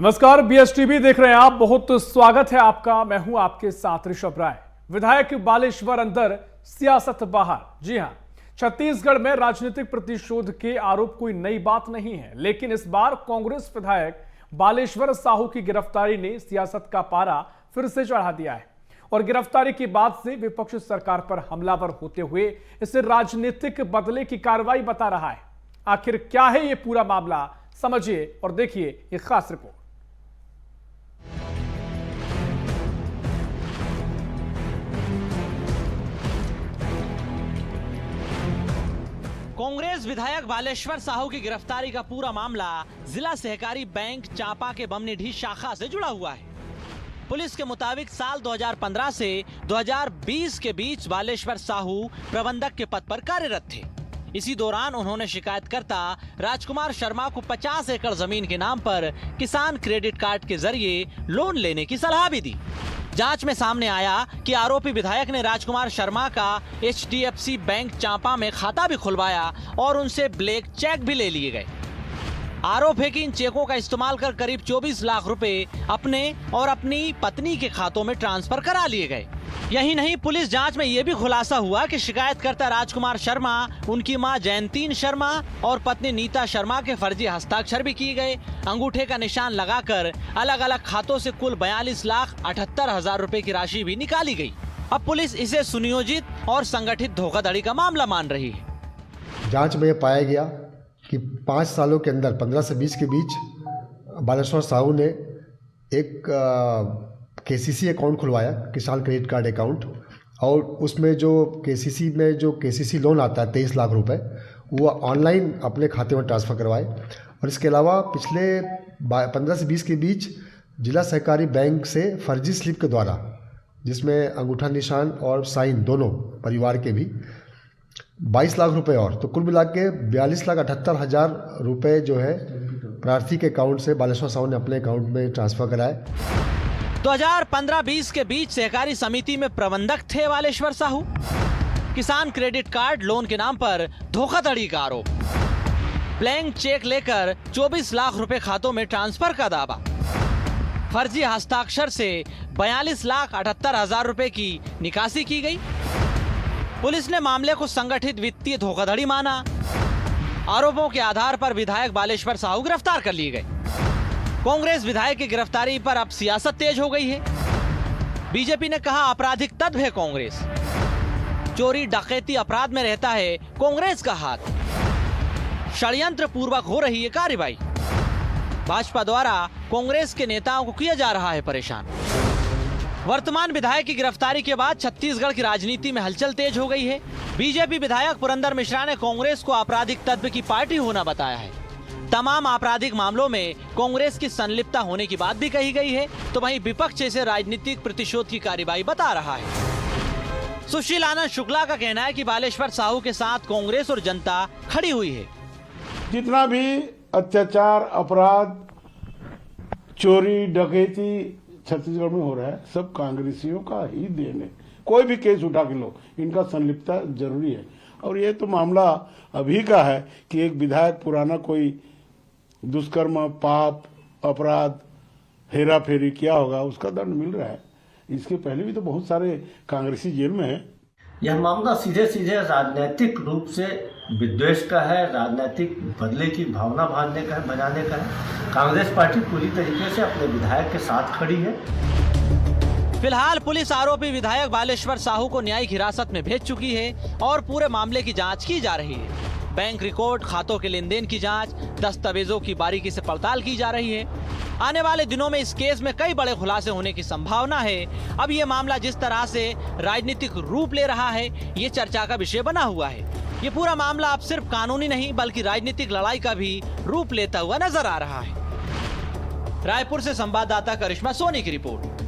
नमस्कार, बीएसटीवी देख रहे हैं आप। बहुत स्वागत है आपका। मैं हूं आपके साथ ऋषभ राय। विधायक बालेश्वर अंदर, सियासत बाहर। जी हां, छत्तीसगढ़ में राजनीतिक प्रतिशोध के आरोप कोई नई बात नहीं है, लेकिन इस बार कांग्रेस विधायक बालेश्वर साहू की गिरफ्तारी ने सियासत का पारा फिर से चढ़ा दिया है और गिरफ्तारी के बाद से विपक्ष सरकार पर हमलावर होते हुए इसे राजनीतिक बदले की कार्रवाई बता रहा है। आखिर क्या है ये पूरा मामला, समझिए और देखिए ये खास रिपोर्ट। कांग्रेस विधायक बालेश्वर साहू की गिरफ्तारी का पूरा मामला जिला सहकारी बैंक चांपा के बमनीडीह शाखा से जुड़ा हुआ है। पुलिस के मुताबिक साल 2015 से 2020 के बीच बालेश्वर साहू प्रबंधक के पद पर कार्यरत थे। इसी दौरान उन्होंने शिकायतकर्ता राजकुमार शर्मा को 50 एकड़ जमीन के नाम पर किसान क्रेडिट कार्ड के जरिए लोन लेने की सलाह भी दी। जांच में सामने आया कि आरोपी विधायक ने राजकुमार शर्मा का HDFC बैंक चांपा में खाता भी खुलवाया और उनसे ब्लैक चेक भी ले लिए गए। आरोप है कि इन चेकों का इस्तेमाल कर करीब 24 लाख रुपए अपने और अपनी पत्नी के खातों में ट्रांसफर करा लिए गए। यही नहीं, पुलिस जांच में यह भी खुलासा हुआ कि शिकायतकर्ता राजकुमार शर्मा, उनकी मां जयंतीन शर्मा और पत्नी नीता शर्मा के फर्जी हस्ताक्षर भी किए गए। अंगूठे का निशान लगाकर अलग अलग खातों से कुल 42,78,000 रुपए की राशि भी निकाली गई। अब पुलिस इसे सुनियोजित और संगठित धोखाधड़ी का मामला मान रही है। जांच में यह पाया गया कि 5 सालों के अंदर 15 से 20 के बीच बालेश्वर साहू ने एक KCC अकाउंट खुलवाया, किसान क्रेडिट कार्ड अकाउंट, और उसमें जो KCC में जो KCC लोन आता है 23 लाख रुपए, वो ऑनलाइन अपने खाते में ट्रांसफ़र करवाए। और इसके अलावा पिछले 15 से 20 के बीच जिला सहकारी बैंक से फर्जी स्लिप के द्वारा, जिसमें अंगूठा निशान और साइन दोनों परिवार के भी, 22 लाख रुपए और तो कुल मिला के 42,78,000 रुपये जो है प्रार्थी के अकाउंट से बालेश्वर साहू ने अपने अकाउंट में ट्रांसफ़र कराए। 2015-20 के बीच सहकारी समिति में प्रबंधक थे बालेश्वर साहू। किसान क्रेडिट कार्ड लोन के नाम पर धोखाधड़ी का आरोप, ब्लैंक चेक लेकर 24 लाख रुपए खातों में ट्रांसफर का दावा, फर्जी हस्ताक्षर से 42,78,000 रुपए की निकासी की गई। पुलिस ने मामले को संगठित वित्तीय धोखाधड़ी माना। आरोपों के आधार पर विधायक बालेश्वर साहू गिरफ्तार कर लिए गए। कांग्रेस विधायक की गिरफ्तारी पर अब सियासत तेज हो गई है। बीजेपी ने कहा आपराधिक तत्व है कांग्रेस, चोरी डकैती अपराध में रहता है कांग्रेस का हाथ, षड्यंत्र पूर्वक हो रही है कार्रवाई। भाजपा द्वारा कांग्रेस के नेताओं को किया जा रहा है परेशान। वर्तमान विधायक की गिरफ्तारी के बाद छत्तीसगढ़ की राजनीति में हलचल तेज हो गई है। बीजेपी विधायक पुरंदर मिश्रा ने कांग्रेस को आपराधिक तत्व की पार्टी होना बताया है। तमाम आपराधिक मामलों में कांग्रेस की संलिप्तता होने की बात भी कही गई है, तो वहीं विपक्ष इसे राजनीतिक प्रतिशोध की कार्रवाई बता रहा है। सुशील आनंद शुक्ला का कहना है कि बालेश्वर साहू के साथ कांग्रेस और जनता खड़ी हुई है। जितना भी अत्याचार, अपराध, चोरी डकैती छत्तीसगढ़ में हो रहा है, सब कांग्रेसियों का ही देन है। कोई भी केस उठा के लो, इनका संलिप्तता जरूरी है। और ये तो मामला अभी का है कि एक विधायक पुराना कोई दुष्कर्म, पाप, अपराध, हेरा फेरी किया होगा, उसका दंड मिल रहा है। इसके पहले भी तो बहुत सारे कांग्रेसी जेल में है। यह मामला सीधे सीधे राजनीतिक रूप से विद्वेष का है, राजनीतिक बदले की भावना बनाने का है। कांग्रेस पार्टी पूरी तरीके से अपने विधायक के साथ खड़ी है। फिलहाल पुलिस आरोपी विधायक बालेश्वर साहू को न्यायिक हिरासत में भेज चुकी है और पूरे मामले की जांच की जा रही है। बैंक रिकॉर्ड, खातों के लेन देन की जांच, दस्तावेजों की बारीकी से पड़ताल की जा रही है। आने वाले दिनों में इस केस में कई बड़े खुलासे होने की संभावना है। अब ये मामला जिस तरह से राजनीतिक रूप ले रहा है, ये चर्चा का विषय बना हुआ है। ये पूरा मामला अब सिर्फ कानूनी नहीं बल्कि राजनीतिक लड़ाई का भी रूप लेता हुआ नजर आ रहा है। रायपुर से संवाददाता करिश्मा सोनी की रिपोर्ट।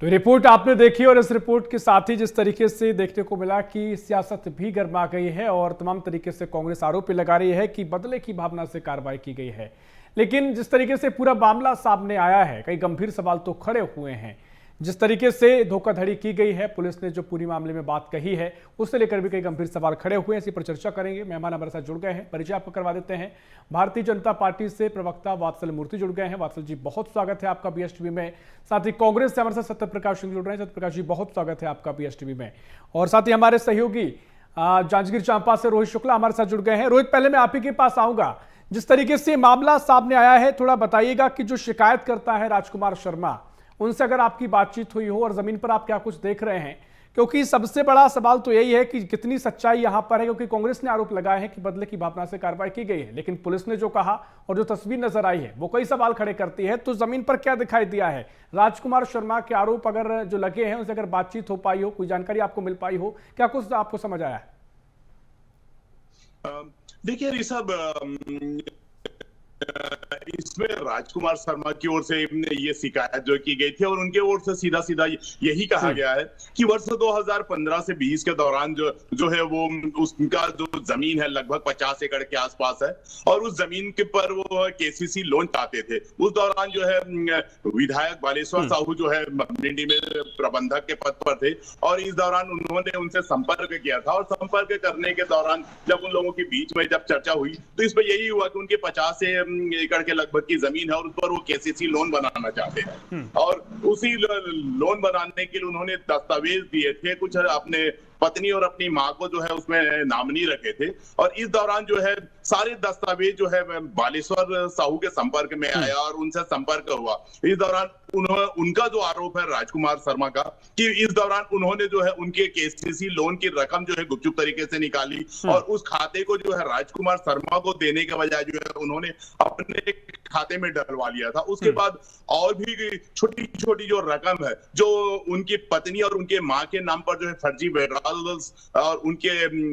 तो रिपोर्ट आपने देखी और इस रिपोर्ट के साथ ही जिस तरीके से देखने को मिला कि सियासत भी गर्मा गई है और तमाम तरीके से कांग्रेस आरोप लगा रही है कि बदले की भावना से कार्रवाई की गई है। लेकिन जिस तरीके से पूरा मामला सामने आया है, कई गंभीर सवाल तो खड़े हुए हैं। जिस तरीके से धोखाधड़ी की गई है, पुलिस ने जो पूरी मामले में बात कही है, उससे लेकर भी कई गंभीर सवाल खड़े हुए हैं। इसी पर चर्चा करेंगे। मेहमान हमारे साथ जुड़ गए हैं, परिचय आपको करवा देते हैं। भारतीय जनता पार्टी से प्रवक्ता वात्सल मूर्ति जुड़ गए हैं। वात्सल जी, बहुत स्वागत है आपका BSTV में। साथ ही कांग्रेस से हमारे साथ सत्यप्रकाश सिंह जुड़ रहे हैं। सत्यप्रकाश जी, बहुत स्वागत है आपका BSTV में। और साथ ही हमारे सहयोगी जांजगीर चांपा से रोहित शुक्ला हमारे साथ जुड़ गए हैं। रोहित, पहले मैं आप ही के पास आऊंगा। जिस तरीके से मामला सामने आया है, थोड़ा बताइएगा कि जो शिकायत करता है राजकुमार शर्मा, उनसे अगर आपकी बातचीत हुई हो और जमीन पर आप क्या कुछ देख रहे हैं, क्योंकि सबसे बड़ा सवाल तो यही है कि कितनी सच्चाई यहां पर है। क्योंकि कांग्रेस ने आरोप लगाया है कि बदले की भावना से कार्रवाई की गई है, लेकिन पुलिस ने जो कहा और जो तस्वीर नजर आई है वो कई सवाल खड़े करती है। तो जमीन पर क्या दिखाई दिया है? राजकुमार शर्मा के आरोप अगर जो लगे हैं उनसे अगर बातचीत हो पाई हो, कोई जानकारी आपको मिल पाई हो, क्या कुछ आपको समझ आया है? देखिए ऋषभ, इसमें राजकुमार शर्मा की ओर से ये शिकायत जो की गई थी और उनके ओर से सीधा सीधा यही कहा गया है कि वर्ष 2015 से 20 के दौरान जो है वो उसका जो जमीन है लगभग 50 एकड़ के आसपास है और उस जमीन के पर वो KCC लोन चाहते थे। उस दौरान जो है विधायक बालेश्वर साहू जो है मंडी में प्रबंधक के पद पर थे और इस दौरान उन्होंने उनसे संपर्क किया था और संपर्क करने के दौरान जब उन लोगों के बीच में जब चर्चा हुई तो इस पर यही हुआ कि उनके 50 एकड़ के लगभग की जमीन है और उस पर वो KCC लोन बनाना चाहते हैं और उसी लोन बनाने के लिए उन्होंने दस्तावेज दिए थे, कुछ अपने पत्नी और अपनी मां को जो है उसमें नामनी रखे थे और इस दौरान जो है सारे दस्तावेज जो है बालेश्वर साहू के संपर्क में आया और उनसे संपर्क हुआ। इस दौरान उनका जो आरोप है राजकुमार शर्मा का कि इस दौरान उन्होंने जो है उनके KCC लोन की रकम जो है गुपचुप तरीके से निकाली और उस खाते को जो है राजकुमार शर्मा को देने के बजाय जो है उन्होंने अपने खाते में डलवा लिया था। उसके बाद और भी छोटी छोटी जो रकम है जो उनकी पत्नी और उनके मां के नाम पर जो है फर्जी वेड्राल्स और उनके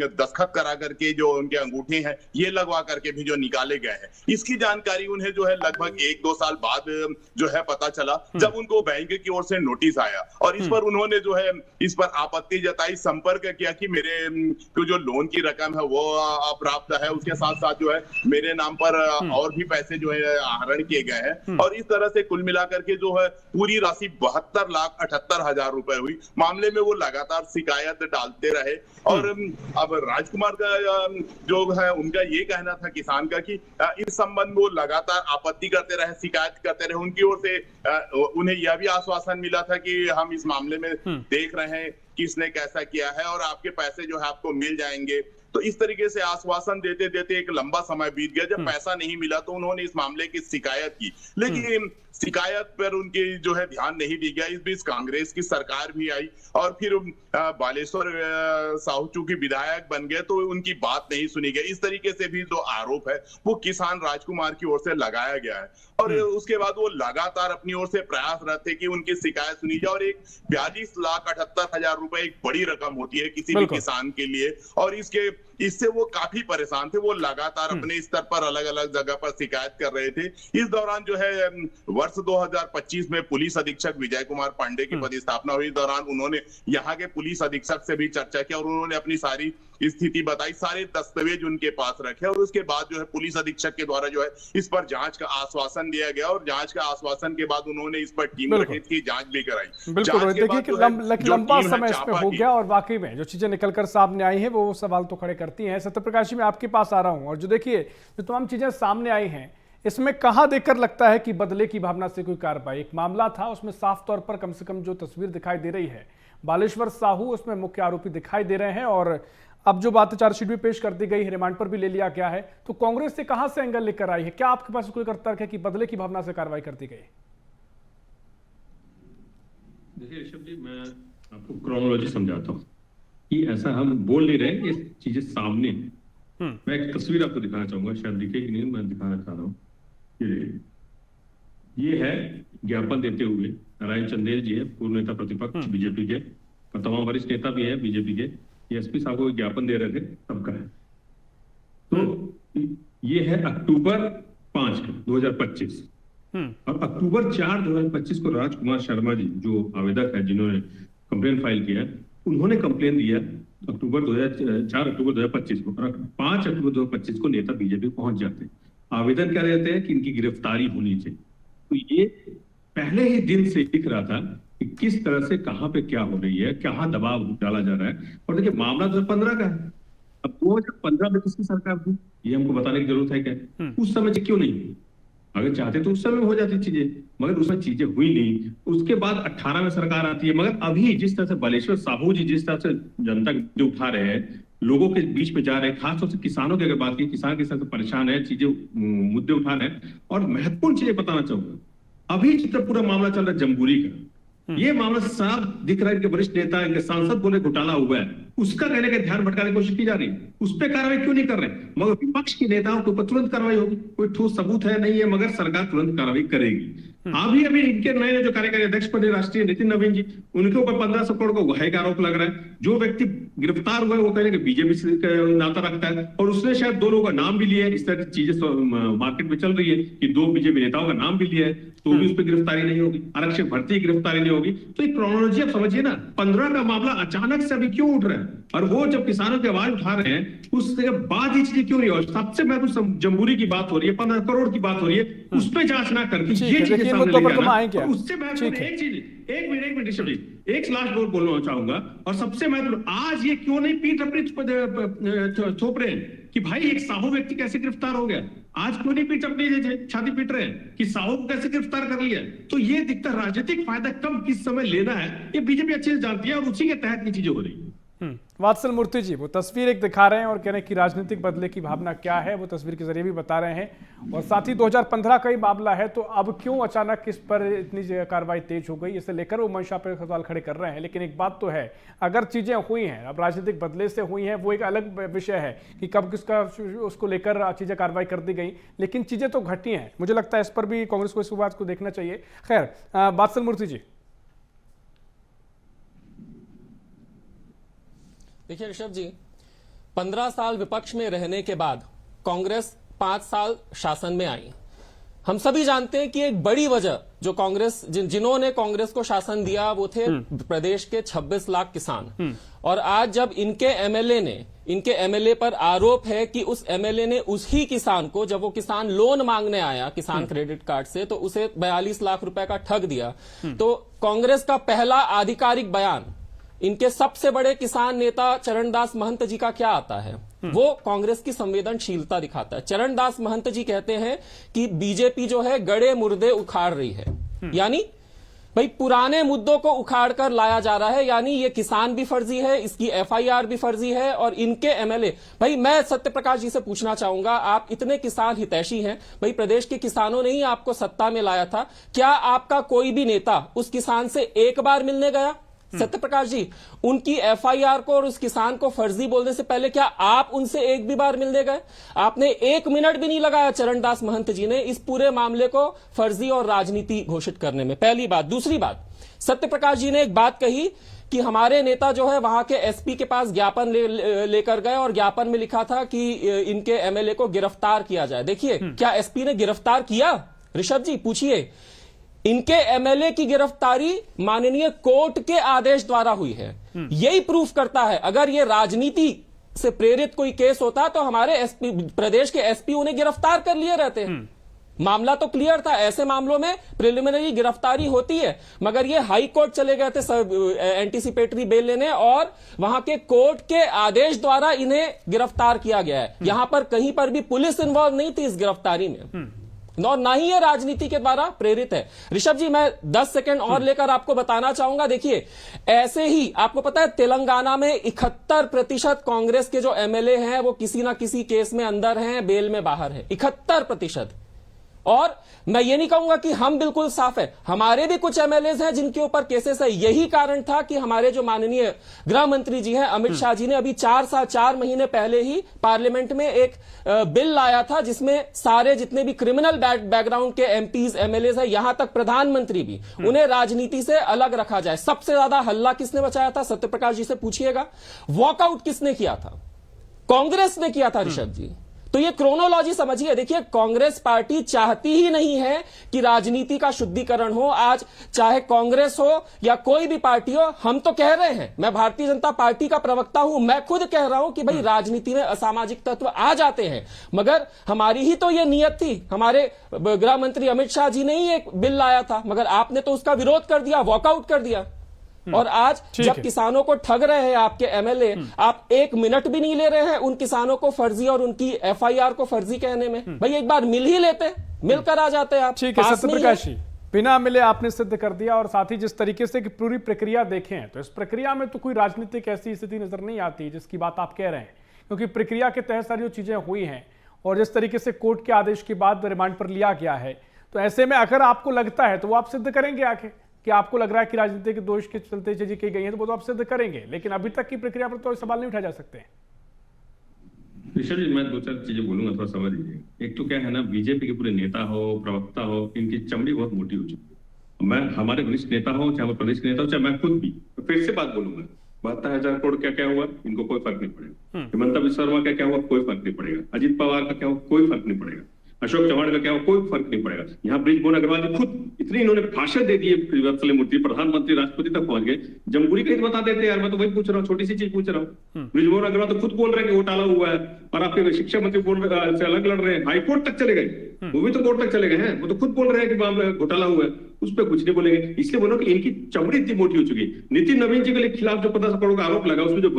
दस्तखत करा करके जो उनके अंगूठे हैं ये लगवा करके भी जो निकाले गए हैं, इसकी जानकारी उन्हें जो है लगभग 1-2 साल बाद जो है पता चला जब उनको बैंक की ओर से नोटिस आया और इस पर उन्होंने जो है इस पर आपत्ति जताई, संपर्क किया कि मेरे जो लोन की रकम है वो अप्राप्त है, उसके साथ साथ जो है मेरे नाम पर और भी पैसे जो है आहरण किए गए हैं और इस तरह से कुल मिलाकर के जो है पूरी राशि 72,78,000 रुपए हुई। मामले में वो लगातार शिकायत डालते रहे और अब राजकुमार का जो है उनका ये कहना था किसान का कि इस संबंध में वो लगातार आपत्ति करते रहे, शिकायत करते रहे। उनकी ओर से उन्हें यह भी आश्वासन मिला था कि हम इस मामले में देख रहे हैं किसने कैसा किया है और आपके पैसे जो है आपको मिल जाएंगे। तो इस तरीके से आश्वासन देते देते एक लंबा समय बीत गया। जब पैसा नहीं मिला तो उन्होंने इस मामले की शिकायत की, लेकिन शिकायत पर उनके जो है ध्यान नहीं दी गया। इस बीच कांग्रेस की सरकार भी आई और फिर बालेश्वर साहू चूंकि विधायक बन गए तो उनकी बात नहीं सुनी गई। इस तरीके से भी जो आरोप है वो किसान राजकुमार की ओर से लगाया गया है और उसके बाद वो लगातार अपनी ओर से प्रयासरत थे कि उनकी शिकायत सुनी जाए और एक 42,78,000 रुपए एक बड़ी रकम होती है किसी भी किसान के लिए और इससे वो काफी परेशान थे। वो लगातार अपने स्तर पर अलग अलग जगह पर शिकायत कर रहे थे। इस दौरान जो है वर्ष 2025 में पुलिस अधीक्षक विजय कुमार पांडे की पदस्थापना हुई। इस दौरान उन्होंने यहाँ के पुलिस अधीक्षक से भी चर्चा की और उन्होंने अपनी सारी स्थिति बताई, सारे दस्तावेज उनके पास रखे और उसके बाद जो है पुलिस अधीक्षक के द्वारा जो है इस पर जांच का आश्वासन दिया गया और जांच का आश्वासन के बाद उन्होंने इस पर टीम गठित की, जांच भी कराई। बिल्कुल, देखिए कि लंबा समय इसमें हो गया और वाकई में जो चीजें निकलकर सामने आई हैं वो सवाल तो खड़े करती हैं। सत्यप्रकाश जी, मैं आपके पास आ रहा हूं और जो देखिए जो तमाम चीजें सामने आई हैं इसमें कहां देखकर लगता है कि बदले की भावना से कोई कार्रवाई? एक मामला था उसमें साफ तौर पर कम से कम जो तस्वीर दिखाई दे रही है, बालेश्वर साहू उसमें मुख्य आरोपी दिखाई दे रहे हैं और अब जो बात चार्जशीट भी पेश कर दी गई है, रिमांड पर भी ले लिया गया है, तो कांग्रेस से कहां से एंगल लेकर आई है? क्या आपके पास कोई तर्क है कि बदले की भावना से कार्रवाई कर दी गई? देखिए ऋषभ जी, मैं आपको क्रोनोलॉजी समझाता हूँ कि ऐसा हम बोल नहीं रहे, ये चीजें सामने। मैं एक तस्वीर आपको दिखाना चाहूंगा, शायद दिखे कि नहीं, मैं दिखाना चाह रहा हूँ। ये है ज्ञापन देते हुए नारायण चंदेल जी है, पूर्व नेता प्रतिपक्ष बीजेपी के और तमाम वरिष्ठ नेता भी है बीजेपी के। एसपी साहब को ज्ञापन दे रहे थे, सबका है। तो ये है अक्टूबर 5 2025 और अक्टूबर 4 2025 को राजकुमार शर्मा जी जो आवेदक है जिन्होंने कंप्लेन फाइल किया, उन्होंने कंप्लेन दिया 4 अक्टूबर 2025 को और 5 अक्टूबर 2025 को नेता बीजेपी पहुंच जाते हैं। आवेदन क्या रहते हैं कि इनकी गिरफ्तारी होनी चाहिए। तो ये पहले ही दिन से दिख रहा था कि किस तरह से कहां पे क्या हो रही है, कहां दबाव डाला जा रहा है। और देखिए मामला तो 15 का है, अब 2015 में किसकी सरकार थी ये हमको बताने की जरूरत है क्या? उस समय क्यों नहीं हुई? अगर चाहते तो उस समय हो जाती चीजें, मगर उसमें चीजें हुई नहीं। उसके बाद 18 में सरकार आती है, मगर अभी जिस तरह से बालेश्वर साहू जी जिस तरह से जनता के मुद्दे उठा रहे हैं, लोगों के बीच में जा रहे हैं, खासतौर से किसानों की अगर बात की, किसान किस तरह से परेशान है, चीजें मुद्दे उठा रहे हैं। और महत्वपूर्ण चीजें बताना चाहूंगा, अभी जितना पूरा मामला चल रहा है जमहूरी का, ये मामला साफ दिख रहा है कि वरिष्ठ नेता इनके सांसद बोले घोटाला हुआ है, उसका कहने का ध्यान भटकाने की कोशिश की जा रही है। उस पर कार्रवाई क्यों नहीं कर रहे? मगर विपक्ष के नेताओं के ऊपर तुरंत कार्रवाई होगी, कोई ठोस सबूत है नहीं है, मगर सरकार तुरंत कार्रवाई करेगी। अभी इनके नए जो कार्यकारी अध्यक्ष बने राष्ट्रीय नितिन नवीन जी, उनके ऊपर 1500 करोड़ का उगाही का आरोप लग रहा है। जो व्यक्ति गिरफ्तार हुआ है वो कहेंगे बीजेपी से नाता रखता है, और उसने शायद 2 लोगों का नाम भी लिया है। इस तरह की चीजें मार्केट में चल रही है कि 2 बीजेपी नेताओं का नाम भी लिया है, तो भी उस पर गिरफ्तारी नहीं होगी, आरक्षक भर्ती गिरफ्तारी नहीं होगी। तो एक क्रोनोलॉजी आप समझिए ना, 15 का मामला अचानक से अभी क्यों उठ रहा है, और वो जब किसानों की आवाज उठा रहे हैं उसके बाद ही चीजें क्यों नहीं हो। सबसे महत्वपूर्ण जमहूरी की बात हो रही है, 15 करोड़ की बात हो रही है, उस पर जांच ना करके ये चीजें सामने लेके आना। उससे महत्वपूर्ण एक चीज, एक मिनट ऋषभ जी, एक लास्ट बोलना चाहूंगा, और सबसे महत्वपूर्ण आज ये क्यों नहीं पीठ अपनी थोप रहे हैं कि भाई एक साहू व्यक्ति कैसे गिरफ्तार हो गया? आज क्यों नहीं पीठ अपनी छाती पीट रहे हैं कि साहू को कैसे गिरफ्तार कर लिया? तो ये दिखता राजनीतिक फायदा कब किस समय लेना है ये बीजेपी अच्छे से जानती है, और उसी के तहत ये चीजें हो रही है। वात्सल मूर्ति जी वो तस्वीर एक दिखा रहे हैं और कह रहे हैं कि राजनीतिक बदले की भावना क्या है, वो तस्वीर के जरिए भी बता रहे हैं। और साथ ही 2015 का ही मामला है, तो अब क्यों अचानक इस पर इतनी कार्रवाई तेज हो गई, इसे लेकर वो मंशा पर सवाल खड़े कर रहे हैं। लेकिन एक बात तो है, अगर चीजें हुई हैं, अब राजनीतिक बदले से हुई हैं, वो एक अलग विषय है कि कब किसका उसको लेकर चीजें कार्रवाई कर दी गई, लेकिन चीजें तो घटी हैं। मुझे लगता है इस पर भी कांग्रेस को इस बात को देखना चाहिए। खैर, वात्सल मूर्ति जी, देखिए ऋषभ जी, 15 साल विपक्ष में रहने के बाद कांग्रेस 5 साल शासन में आई। हम सभी जानते हैं कि एक बड़ी वजह जो कांग्रेस जिन्होंने कांग्रेस को शासन दिया वो थे प्रदेश के 26 लाख किसान। और आज जब इनके एमएलए पर आरोप है कि उस एमएलए ने उसी किसान को, जब वो किसान लोन मांगने आया किसान क्रेडिट कार्ड से, तो उसे 42 लाख रुपए का ठग दिया। तो कांग्रेस का पहला आधिकारिक बयान इनके सबसे बड़े किसान नेता चरणदास महंत जी का क्या आता है? वो कांग्रेस की संवेदनशीलता दिखाता है। चरणदास महंत जी कहते हैं कि बीजेपी जो है गड़े मुर्दे उखाड़ रही है, यानी भाई पुराने मुद्दों को उखाड़ कर लाया जा रहा है, यानी ये किसान भी फर्जी है, इसकी एफआईआर भी फर्जी है, और इनके एमएलए। भाई मैं सत्यप्रकाश जी से पूछना चाहूंगा, आप इतने किसान हितैषी हैं, भाई प्रदेश के किसानों ने ही आपको सत्ता में लाया था, क्या आपका कोई भी नेता उस किसान से एक बार मिलने गया? सत्यप्रकाश जी, उनकी एफआईआर को और उस किसान को फर्जी बोलने से पहले क्या आप उनसे एक भी बार मिलने गए? आपने 1 मिनट भी नहीं लगाया चरणदास महंत जी ने इस पूरे मामले को फर्जी और राजनीति घोषित करने में। पहली बात। दूसरी बात, सत्यप्रकाश जी ने एक बात कही कि हमारे नेता जो है वहां के एसपी के पास ज्ञापन लेकर गए और ज्ञापन में लिखा था कि इनके एमएलए को गिरफ्तार किया जाए। देखिए, क्या एसपी ने गिरफ्तार किया? ऋषभ जी पूछिए। इनके एमएलए की गिरफ्तारी माननीय कोर्ट के आदेश द्वारा हुई है। यही प्रूफ करता है, अगर ये राजनीति से प्रेरित कोई केस होता तो हमारे एसपी, प्रदेश के एसपी उन्हें गिरफ्तार कर लिए रहते। मामला तो क्लियर था, ऐसे मामलों में प्रिलिमिनरी गिरफ्तारी होती है, मगर ये हाई कोर्ट चले गए थे एंटीसिपेटरी बेल लेने, और वहां के कोर्ट के आदेश द्वारा इन्हें गिरफ्तार किया गया है। यहां पर कहीं पर भी पुलिस इन्वॉल्व नहीं थी इस गिरफ्तारी में, और ना ही ये राजनीति के द्वारा प्रेरित है। ऋषभ जी, मैं 10 सेकंड और लेकर आपको बताना चाहूंगा। देखिए, ऐसे ही आपको पता है तेलंगाना में 71% कांग्रेस के जो एमएलए हैं वो किसी ना किसी केस में अंदर हैं, बेल में बाहर है। 71%। और मैं ये नहीं कहूंगा कि हम बिल्कुल साफ है, हमारे भी कुछ एमएलए हैं जिनके ऊपर केसेस है। यही कारण था कि हमारे जो माननीय गृह मंत्री जी हैं अमित शाह जी ने अभी 4 महीने पहले ही पार्लियामेंट में एक बिल लाया था जिसमें सारे जितने भी क्रिमिनल बैकग्राउंड के एमपीज एमएलए हैं, यहां तक प्रधानमंत्री भी, उन्हें राजनीति से अलग रखा जाए। सबसे ज्यादा हल्ला किसने मचाया था? सत्यप्रकाश जी से पूछिएगा। वॉकआउट किसने किया था? कांग्रेस ने किया था ऋषभ जी। तो ये क्रोनोलॉजी समझिए। देखिए, कांग्रेस पार्टी चाहती ही नहीं है कि राजनीति का शुद्धिकरण हो। आज चाहे कांग्रेस हो या कोई भी पार्टी हो, हम तो कह रहे हैं, मैं भारतीय जनता पार्टी का प्रवक्ता हूं, मैं खुद कह रहा हूं कि भाई राजनीति में असामाजिक तत्व आ जाते हैं, मगर हमारी ही तो ये नियत थी। हमारे गृह मंत्री अमित शाह जी ने ही एक बिल लाया था, मगर आपने तो उसका विरोध कर दिया, वॉकआउट कर दिया। और आज जब किसानों को ठग रहे हैं आपके एमएलए, आप 1 मिनट भी नहीं ले रहे हैं उन किसानों को फर्जी और उनकी एफआईआर को फर्जी कहने में। भाई एक बार मिल ही लेते, मिलकर आ जाते आप। ठीक है सत्यप्रकाश जी, बिना मिले आपने सिद्ध कर दिया। और साथ ही जिस तरीके से कि पूरी प्रक्रिया देखें तो इस प्रक्रिया में तो कोई राजनीतिक ऐसी स्थिति नजर नहीं आती जिसकी बात आप कह रहे हैं, क्योंकि प्रक्रिया के तहत सारी जो चीजें हुई हैं और जिस तरीके से कोर्ट के आदेश के बाद रिमांड पर लिया गया है, तो ऐसे में अगर आपको लगता है तो वो आप सिद्ध करेंगे आके कि आपको लग रहा है कि राजनीति के दोष के चलते चीजें की गई हैं, तो वो तो आप सिद्ध करेंगे। लेकिन अभी तक की प्रक्रिया पर तो सवाल नहीं उठाए जा सकते हैं। ऋषभ जी, मैं 2-4 चीजें बोलूंगा, थोड़ा समझ लीजिए। एक तो क्या है ना, बीजेपी के पूरे नेता हो, प्रवक्ता हो, इनकी चमड़ी बहुत मोटी हो चुकी है। मैं हमारे वरिष्ठ नेता हो, चाहे प्रदेश के नेता हो, चाहे मैं खुद भी, तो फिर से बात बोलूंगा, 72,000 करोड़ क्या क्या हुआ, इनको कोई फर्क नहीं पड़ेगा। हिमंता बिस्वा शर्मा का क्या हुआ, कोई फर्क नहीं पड़ेगा। अजित पवार का क्या हुआ, कोई फर्क नहीं पड़ेगा। अशोक चव्हाण का क्या हुआ, कोई फर्क नहीं पड़ेगा। यहाँ बृजमोहन अग्रवाल जी खुद इतने इन्होंने भाषण दे दिए, वत्सल मूर्ति प्रधानमंत्री राष्ट्रपति तक पहुंच गए, जमहूरी का बता देते यार। मैं तो वही पूछ रहा हूँ, छोटी सी चीज पूछ रहा हूँ। बृजमोहन अग्रवाल तो खुद बोल रहे हैं कि घोटाला हुआ है, और आपके शिक्षा मंत्री से अलग लड़ रहे हैं, हाईकोर्ट तक चले गए, वो भी तो कोर्ट तक चले गए हैं, वो तो खुद बोल रहे हैं कि घोटाला हुआ है, उस पर कुछ नहीं बोलेंगे। इसलिए बोलो कि इनकी चमड़ी इतनी मोटी हो चुकी है। नितिन नवीन जी के खिलाफ जो 50 करोड़ का आरोप लगा, उसमें जो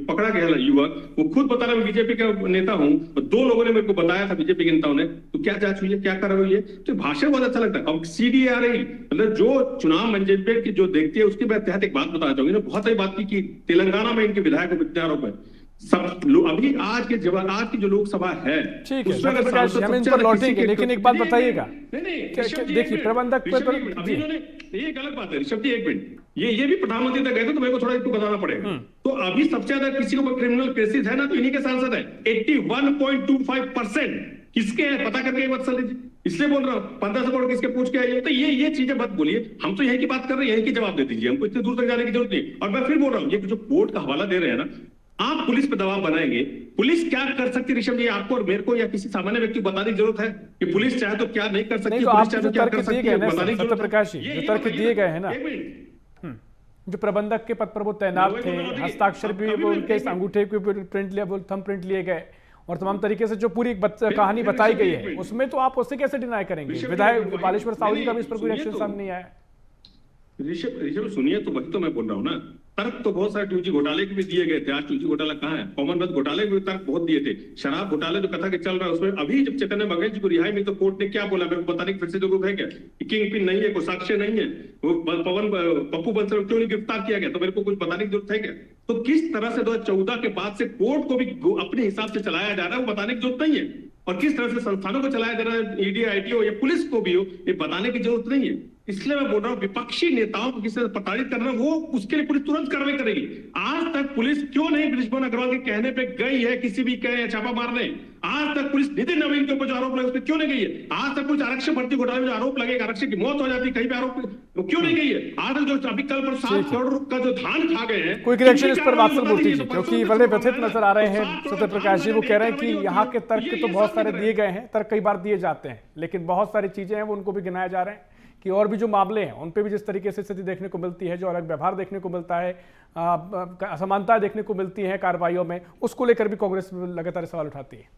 पकड़ा गया युवक, वो खुद बता रहा, मैं बीजेपी का नेता हूं, और 2 लोगों ने मेरे को बताया था बीजेपी के नेताओं ने, तो क्या जांच हुई है, क्या कर रही है, तो भाषण बहुत अच्छा लगता है। अब सीडी आ रही, मतलब जो चुनाव मैनेजमेंट की जो देखती है, उसके बाद तहत एक बात बताना चाहूंगी। बहुत सारी बात की कि तेलंगाना में इनके विधायकों पर इतना आरोप है। सब लोग अभी आज की जो लोकसभा है, ठीक है सत्यप्रकाश जी, हम इन पर लौटेंगे, लेकिन एक बात बताइएगा। देखिए प्रबंधक अभी इन्होंने, ये गलत बात है ऋषभ जी, 1 मिनट, ये भी प्रधानमंत्री तक गए थे, तो मेरे को थोड़ा इसको बताना पड़ेगा। तो अभी सबसे ज्यादा किसी को क्रिमिनल केसेस है ना, तो इन्हीं के सांसद है। 81.25% किसके हैं, पता करके मत चल लीजिए। इसलिए बोल रहा हूँ, 1500 करोड़ किसके पूछ के आइए। तो ये चीजें मत बोलिए, हम तो यही की बात कर रहे हैं, यही की जवाब दे दीजिए, हमको इतने दूर तक जाने की जरूरत नहीं। और मैं फिर बोल रहा हूँ, ये जो कोर्ट का हवाला दे रहे हैं ना, आप पुलिस पे दबाव बनाएंगे, पुलिस क्या कर सकती है ऋषभ जी, आपको और मेरे को या किसी सामान्य व्यक्ति को बताने की जरूरत है कि पुलिस चाहे तो क्या नहीं कर सकती, नहीं, तो पुलिस आप चाहे जो तो क्या तर्क कर सकती दिए है, गए बताने की जरूरत सत्यप्रकाश जी, जो तर्क दिए गए हैं ना, जो प्रबंधक के पद पर वो तैनात थे, हस्ताक्षर भी वो उनके अंगूठे के प्रिंट लिया, थंब प्रिंट लिए गए, और तमाम तरीके से जो पूरी कहानी बताई गई है, उसमें तो आप उससे कैसे डिनाई करेंगे? विधायक बालेश्वर साहू जी का भी इस पर कोई रिएक्शन सामने नहीं आया। ऋषभ सुनिए, तो वही तो मैं बोल रहा हूँ ना, तर्क तो बहुत सारे 2G घोटाले के भी दिए गए थे। आज 2G घोटाला कहाँ है, कॉमनवेल्थ घोटाले के भी तर्क बहुत दिए थे। शराब घोटाले जो कथा के चल रहा है, उसमें अभी जब चैतन्य बघेल जी को रिहाई में, तो कोर्ट ने क्या बोला, मेरे को बताने की फिर से जरूरत है क्या, किंग पिन नहीं है, कोई साक्ष्य नहीं है, वो पप्पू बंसल क्यों नहीं गिरफ्तार किया गया, तो मेरे को कुछ बताने की जरूरत है क्या? तो किस तरह से 2014 के बाद से कोर्ट को भी अपने हिसाब से चलाया जा रहा है, वो बताने की जरूरत नहीं है। और किस तरह से संस्थानों को चलाया जा रहा है, ईडी, आईटी या पुलिस को भी हो, ये बताने की जरूरत नहीं है। इसलिए मैं बोल रहा हूँ, विपक्षी नेताओं को किसी से प्रताड़ित करना, वो उसके लिए पुलिस तुरंत कार्रवाई करेगी। आज तक पुलिस क्यों नहीं बृजमोहन अग्रवाल के कहने पे गई है किसी भी कहे छापा मारने? आज तक पुलिस नितिन नवीन के ऊपर जो आरोप लगे उस पर क्यों नहीं गई है? आज तक कुछ आरक्षक भर्ती घोटाले में जो आरोप लगे, आरक्षक की मौत हो जाती, कहीं पे आरोप तो क्यों नहीं गई है? आज तक जो अभी कल पर 7 करोड़ का जो धान खा गए हैं, कोई रिएक्शन इस पर वात्सल मूर्ति जी, क्योंकि बड़े व्यथित नजर आ रहे हैं सत्यप्रकाश जी। वो कह रहे हैं कि यहाँ के तर्क तो बहुत सारे दिए गए हैं, तर्क कई बार दिए जाते हैं, लेकिन बहुत सारी चीजें हैं वो उनको भी गिनाए जा रहे हैं कि और भी जो मामले हैं उन पे भी जिस तरीके से स्थिति देखने को मिलती है, जो अलग व्यवहार देखने को मिलता है, असमानता देखने को मिलती है कार्रवाइयों में, उसको लेकर भी कांग्रेस लगातार सवाल उठाती है।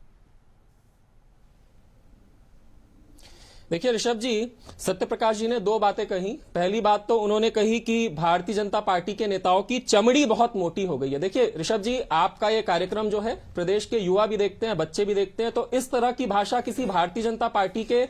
देखिए ऋषभ जी, सत्यप्रकाश जी ने 2 बातें कही। पहली बात तो उन्होंने कही कि भारतीय जनता पार्टी के नेताओं की चमड़ी बहुत मोटी हो गई है। देखिए ऋषभ जी, आपका ये कार्यक्रम जो है प्रदेश के युवा भी देखते हैं, बच्चे भी देखते हैं, तो इस तरह की भाषा किसी भारतीय जनता पार्टी के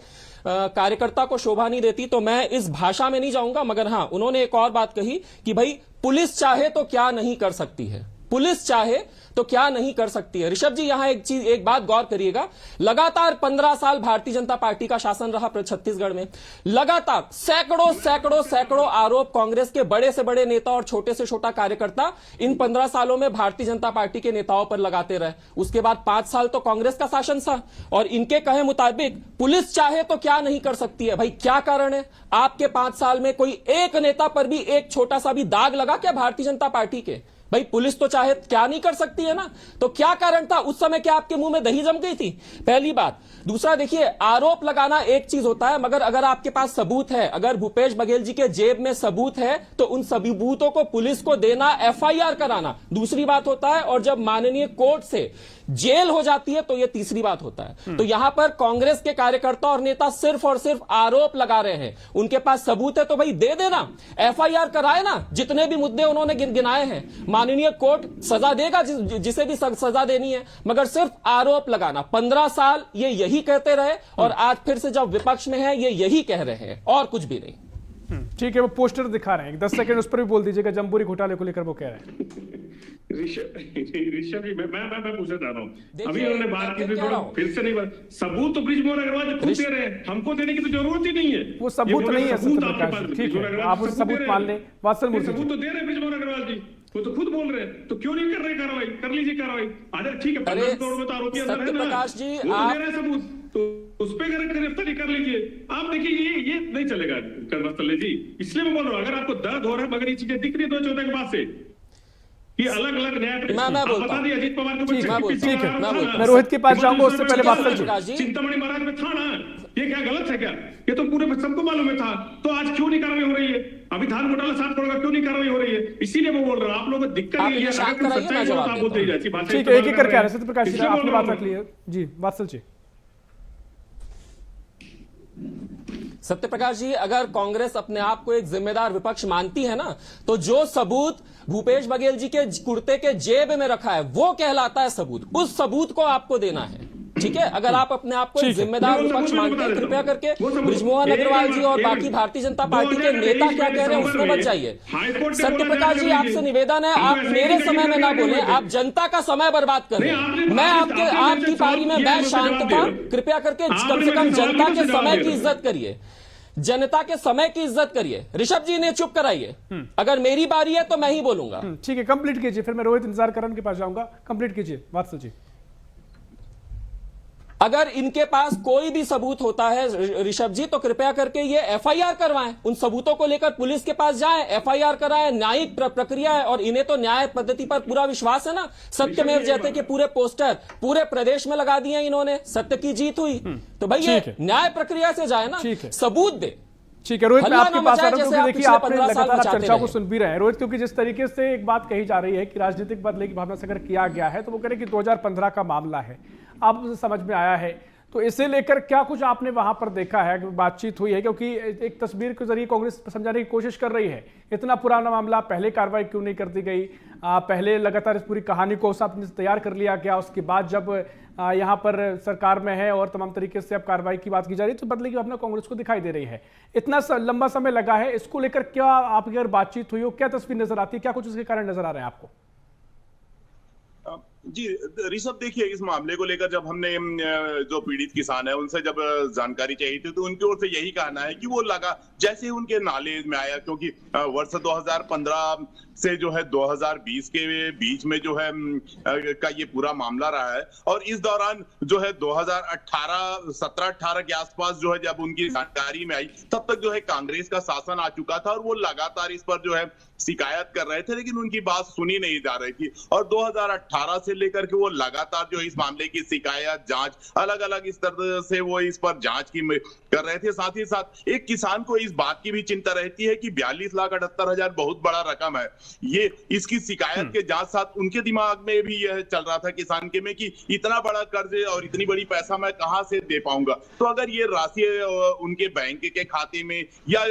कार्यकर्ता को शोभा नहीं देती। तो मैं इस भाषा में नहीं जाऊंगा, मगर हाँ, उन्होंने एक और बात कही कि भाई पुलिस चाहे तो क्या नहीं कर सकती है, पुलिस चाहे तो क्या नहीं कर सकती है। ऋषभ जी, यहां एक बात गौर करिएगा, लगातार 15 साल भारतीय जनता पार्टी का शासन रहा छत्तीसगढ़ में, लगातार सैकड़ों आरोप कांग्रेस के बड़े से बड़े नेता और छोटे से छोटा कार्यकर्ता इन 15 सालों में भारतीय जनता पार्टी के नेताओं पर लगाते रहे। उसके बाद 5 साल तो कांग्रेस का शासन था, और इनके कहे मुताबिक पुलिस चाहे तो क्या नहीं कर सकती है। भाई क्या कारण है? आपके 5 साल में कोई एक नेता पर भी एक छोटा सा भी दाग लगा क्या भारतीय जनता पार्टी के? भाई पुलिस तो चाहे क्या नहीं कर सकती है ना, तो क्या कारण था उस समय? क्या आपके मुंह में दही जम गई थी? पहली बात। दूसरा, देखिए, आरोप लगाना एक चीज होता है, मगर अगर आपके पास सबूत है, अगर भूपेश बघेल जी के जेब में सबूत है तो उन सबूतों को पुलिस को देना, एफआईआर कराना दूसरी बात होता है, और जब माननीय कोर्ट से जेल हो जाती है तो यह तीसरी बात होता है। तो यहां पर कांग्रेस के कार्यकर्ता और नेता सिर्फ और सिर्फ आरोप लगा रहे हैं। उनके पास सबूत है तो भाई दे देना, एफआईआर कराए ना, जितने भी मुद्दे उन्होंने गिनाए हैं, माननीय कोर्ट सजा देगा जिसे भी सजा देनी है, मगर सिर्फ आरोप लगाना। 15 साल ये यही कहते रहे और आज फिर से जब विपक्ष में है ये यही कह रहे हैं और कुछ भी नहीं। ठीक है, वो पोस्टर दिखा रहे हैं, 10 सेकंड उस पर भी बोल दीजिएगा। जम्बूरी घोटाले को लेकर वो कह रहे हैं। ऋषभ जी, मैं पूछना चाह रहा हूँ, अभी उन्होंने बात की थी, थोड़ा फिर से नहीं बात। सबूत तो बृजमोहन अग्रवाल जी खुद दे रहे हैं, हमको देने की तो जरूरत ही नहीं है। वो सबूत नहीं है सत्यप्रकाश, ठीक है, आप उस सबूत मान लें। वात्सल मूर्ति सबूत तो दे रहे हैं बृजमोहन अग्रवाल जी, वो तो खुद बोल रहे हैं, तो क्यों नहीं कर रहे कार्रवाई? कर लीजिए कार्रवाई। अरे ठीक है, 15 करोड़ में तो आरोपी अंदर है ना, सत्यप्रकाश जी, वो तो दे रहे हैं सबूत, तो उस पे गिरफ्तारी कर लीजिए। आप देखिए ये नहीं चलेगा करवस्तले जी, इसलिए मैं बोल रहा हूँ, अगर आपको दर्द हो रहा है मगर ये चीजें दिख रही है 2014 के बाद से कि अलग अलग न्याय बता दिए अजीत पवार के बच्चे। मैं रोहित के पास जाऊंगा, उससे पहले वात्सल जी। चिंतामणि महाराज में था ना, ये क्या गलत है क्या? ये तो पूरे सबको मालूम है था, तो आज क्यों नहीं कार्रवाई हो रही है? अभी धान घोटाला 7 करोड़ का क्यों नहीं कार्रवाई हो रही है? इसीलिए मैं बोल रहा हूँ, आप लोगों को दिक्कत ये है, सच्चाई हो आप बोलते ही बात। ठीक है, एक एक करके आ रहे हैं। सत्यप्रकाश जी, आपने बात रख ली है जी, वात्सल जी। सत्यप्रकाश जी, अगर कांग्रेस अपने आप को एक जिम्मेदार विपक्ष मानती है ना, तो जो सबूत भूपेश बघेल जी के कुर्ते के जेब में रखा है वो कहलाता है सबूत। उस सबूत को आपको देना है, ठीक है? अगर आप अपने आप को एक जिम्मेदार विपक्ष मानते हैं, कृपया करके बृजमोहन अग्रवाल जी और बाकी भारतीय जनता पार्टी के नेता क्या कह रहे हैं उसमें बच जाइए। सत्यप्रकाश जी, आपसे निवेदन है, आप मेरे समय में ना बोले, आप जनता का समय बर्बाद कर रहे हैं। मैं आपकी पारी में मैं शांत था, कृपया करके कम से कम जनता के समय की इज्जत करिए, जनता के समय की इज्जत करिए। ऋषभ जी ने चुप कराइए, अगर मेरी बारी है तो मैं ही बोलूंगा। ठीक है, कंप्लीट कीजिए, फिर मैं रोहित इंतजार करण के पास जाऊंगा। कंप्लीट कीजिए वात्सल जी। अगर इनके पास कोई भी सबूत होता है ऋषभ जी, तो कृपया करके ये एफआईआर करवाएं, उन सबूतों को लेकर पुलिस के पास जाएं, एफआईआर कराएं, न्यायिक प्रक्रिया है, और इन्हें तो न्याय पद्धति पर पूरा विश्वास है ना। सत्यमेव जयते के पूरे पोस्टर पूरे प्रदेश में लगा दिए इन्होंने, सत्य की जीत हुई, तो भाई ये न्याय प्रक्रिया से जाए ना, सबूत दे। ठीक है रोहित, मैं आपके पास आ रहा हूं, क्योंकि देखिए आपने लगातार चर्चा को सुन भी रहे हैं रोहित, क्योंकि जिस तरीके से एक बात कही जा रही है कि राजनीतिक बदले की भावना से अगर किया गया है तो वो कह रहे कि 2015 का मामला है, अब समझ में आया है, तो इसे लेकर क्या कुछ आपने वहां पर देखा है, बातचीत हुई है? क्योंकि एक तस्वीर के जरिए कांग्रेस समझाने की कोशिश कर रही है, इतना पुराना मामला, पहले कार्रवाई क्यों नहीं कर दी गई? पहले लगातार इस पूरी कहानी को आपने तैयार कर लिया गया, उसके बाद जब यहाँ पर सरकार में है और तमाम तरीके से अब कार्रवाई की बात की जा रही है, तो बदले की भावना कांग्रेस को दिखाई दे रही है। इतना लंबा समय लगा है, इसको लेकर क्या आपकी अगर बातचीत हुई हो, क्या तस्वीर नजर आती है, क्या कुछ उसके कारण नजर आ रहे हैं आपको? जी ऋषभ, देखिए इस मामले को लेकर जब हमने जो पीड़ित किसान है उनसे जब जानकारी चाहिए थी, तो उनकी ओर से यही कहना है कि वो लगा जैसे उनके नाले में आया, क्योंकि वर्ष 2015 से जो है 2020 के बीच में जो है का ये पूरा मामला रहा है, और इस दौरान जो है 17-18 के आसपास जो है जब उनकी जानकारी में आई, तब तक जो है कांग्रेस का शासन आ चुका था और वो लगातार इस पर जो है शिकायत कर रहे थे, लेकिन उनकी बात सुनी नहीं जा रही थी। और 2018 से लेकर के वो लगातार जो इस मामले की शिकायत, जांच, अलग अलग स्तर से वो इस पर जांच की कर रहे थे। साथ ही साथ एक किसान को इस बात की भी चिंता रहती है कि 42,78,000 बहुत बड़ा रकम है, ये इसकी शिकायत के साथ साथ उनके दिमाग में भी यह चल रहा था किसान के में कि इतना बड़ा कर्ज और इतनी बड़ी पैसा मैं कहां से दे पाऊंगा। तो अगर ये राशि उनके बैंक के खाते में या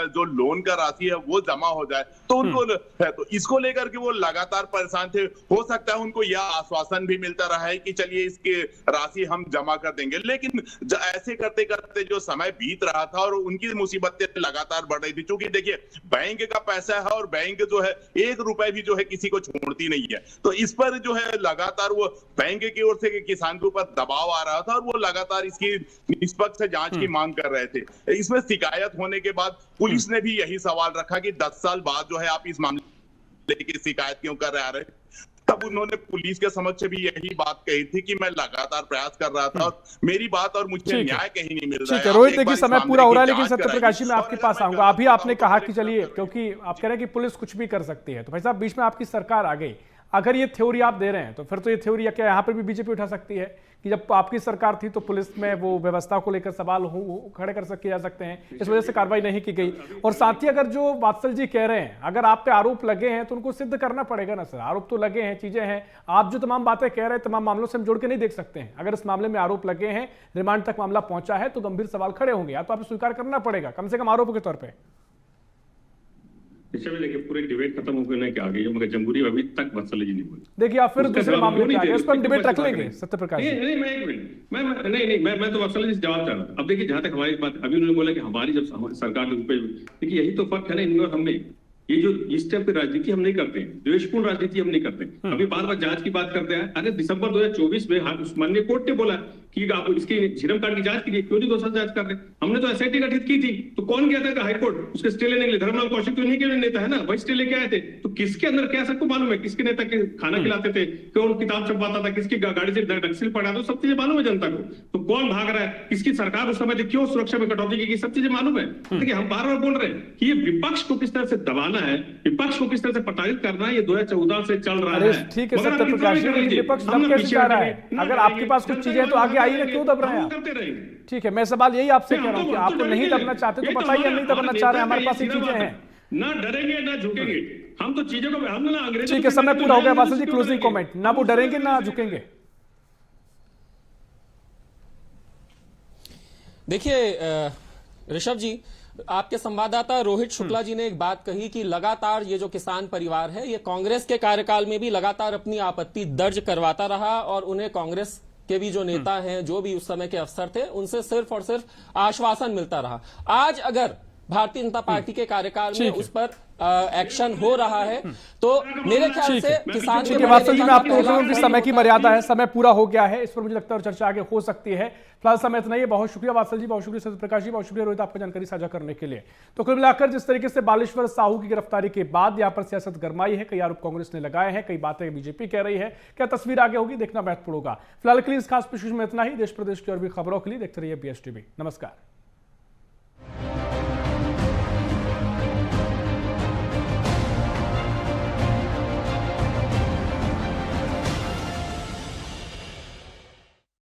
जो लोन का राशि है वो जमा हो जाए तो उनको है, तो इसको लेकर के वो लगातार परेशान थे। हो सकता है उनको यह आश्वासन भी मिलता रहा है कि चलिए इसके राशि हम जमा कर देंगे, लेकिन ऐसे करते करते जो समय बीत रहा था और उनकी मुसीबतें लगातार बढ़ रही थी, क्योंकि देखिए बैंक का पैसा है और बैंक जो है 1 रुपए भी जो है किसी को छोड़ती नहीं है, तो इस पर जो है लगातार वो बैंक की ओर से किसान के ऊपर दबाव आ रहा था और वो लगातार इसकी निष्पक्ष जांच की मांग कर रहे थे। इसमें शिकायत होने के बाद पुलिस ने भी यही सवाल रखा कि 10 साल बाद जो है आप इस मामले की शिकायत क्यों कर रहे हैं? तब उन्होंने पुलिस के समक्ष भी यही बात कही थी कि मैं लगातार प्रयास कर रहा था और मेरी बात और मुझे न्याय कहीं नहीं मिल रहा है। रोहित, देखिए समय पूरा हो रहा है, लेकिन सत्यप्रकाश जी मैं आपके पास आऊंगा। अभी आपने कहा कि चलिए, क्योंकि आप कह रहे हैं कि पुलिस कुछ भी कर सकती है, तो भाई साहब बीच में आपकी सरकार आ गई, अगर ये थ्योरी आप दे रहे हैं तो फिर तो ये थ्योरी क्या यहाँ पर भी बीजेपी उठा सकती है कि जब आपकी सरकार थी तो पुलिस में वो व्यवस्था को लेकर सवाल खड़े किए जा सकते हैं, इस वजह से कार्रवाई नहीं की गई। और साथ ही अगर जो वात्सल जी कह रहे हैं, अगर आप पे आरोप लगे हैं तो उनको सिद्ध करना पड़ेगा ना सर। आरोप तो लगे हैं, चीजें हैं, आप जो तमाम बातें कह रहे हैं तमाम मामलों से हम जोड़ के नहीं देख सकते हैं। अगर इस मामले में आरोप लगे हैं, रिमांड तक मामला पहुंचा है, तो गंभीर सवाल खड़े होंगे, या तो आप स्वीकार करना पड़ेगा कम से कम आरोपों के तौर पर। देखिए पूरे डिबेट खत्म हो गए क्या आ गई, मगर जमहूरी अभी तक वत्सल जी नहीं बोले। देखिए आप फिर दूसरे मामले पे आ गए, उस पर हम डिबेट रख लेंगे सत्यप्रकाश जी। नहीं मैं एक मिनट मैं तो वत्सल जी से जवाब चाह रहा हूं। अब देखिए जहां तक हमारी बात, अभी उन्होंने बोला कि हमारी जब सरकार ने रुपए, देखिए यही तो फर्क है ना इनमें और हमें। ये जो इस टाइप की राजनीति हम नहीं करते हैं, द्वेषपूर्ण राजनीति हम नहीं करते। अभी बार बार जांच की बात करते हैं। अरे दिसंबर 2024 में माननीय कोर्ट ने बोला कि आप इसकी झीरम कांड की जांच कीजिए, क्यों नहीं 2 साल जांच कर रहे? हमने तो एसआईटी गठित की थी, तो कौन गया था हाईकोर्ट उसके स्टे लेने के लिए? धर्मलाल कौशिक तो नहीं के नेता है ना, वही स्टे लेके आए थे। तो किसके अंदर क्या सबको मालूम है, किसके नेता के खाना खिलाते थे, कौन किताब छपवाता था, किसकी गाड़ी से नक्सल पड़ा था, सब चीजें मालूम है जनता को। तो कौन भाग रहा है, किसकी सरकार उस समय क्यों सुरक्षा में कटौती की, सब चीजें मालूम है। देखिए हम बार बार बोल रहे हैं कि ये विपक्ष को किस तरह से दबाना है, विपक्ष को किस तरह से प्रताड़ित करना है, ये 2014 से चल रहा है। ठीक है सत्यप्रकाश जी, विपक्ष दब कैसे जा रहा है? अगर आपके पास कुछ चीजें हैं तो आगे आइए ना, क्यों दब रहे हैं आप? ठीक है, मैं सवाल यही आपसे कह रहा हूँ कि आपको नहीं दबना चाहते तो बताइए, हम नहीं दबना चाह रहे हैं, हमारे पास ये चीजें हैं। ना डरेंगे ना झुकेंगे, हम तो चीजों को हम ना अंग्रेजों। ठीक है, समय पूरा हो गया। वात्सल जी क्लोजिंग कमेंट। ना वो डरेंगे ना झुकेंगे। देखिए ऋषभ जी, आपके संवाददाता रोहित शुक्ला जी ने एक बात कही कि लगातार ये जो किसान परिवार है, ये कांग्रेस के कार्यकाल में भी लगातार अपनी आपत्ति दर्ज करवाता रहा और उन्हें कांग्रेस के भी जो नेता हैं, जो भी उस समय के अफसर थे, उनसे सिर्फ और सिर्फ आश्वासन मिलता रहा। आज अगर भारतीय जनता पार्टी के कार्यकाल में उस पर एक्शन हो रहा है तो मेरे ख्याल से किसान के वात्सल जी मैं आपको रोकूं कि समय की मर्यादा है, समय पूरा हो गया है। इस पर मुझे लगता है और चर्चा आगे हो सकती है। फिलहाल समय इतना ही है। बहुत शुक्रिया वात्सल जी, बहुत शुक्रिया सत्यप्रकाश जी, बहुत शुक्रिया रोहित आपको जानकारी साझा करने के लिए। तो कुल मिलाकर जिस तरीके से बालेश्वर साहू की गिरफ्तारी के बाद यहाँ पर सियासत गरमाई है, कई आरोप कांग्रेस ने लगाए हैं, कई बातें बीजेपी कह रही है, क्या तस्वीर आगे होगी देखना महत्वपूर्ण होगा। फिलहाल के लिए इस खास पेशकश में इतना ही। देश प्रदेश की और भी खबरों के लिए देखते रहिए BSTV। नमस्कार।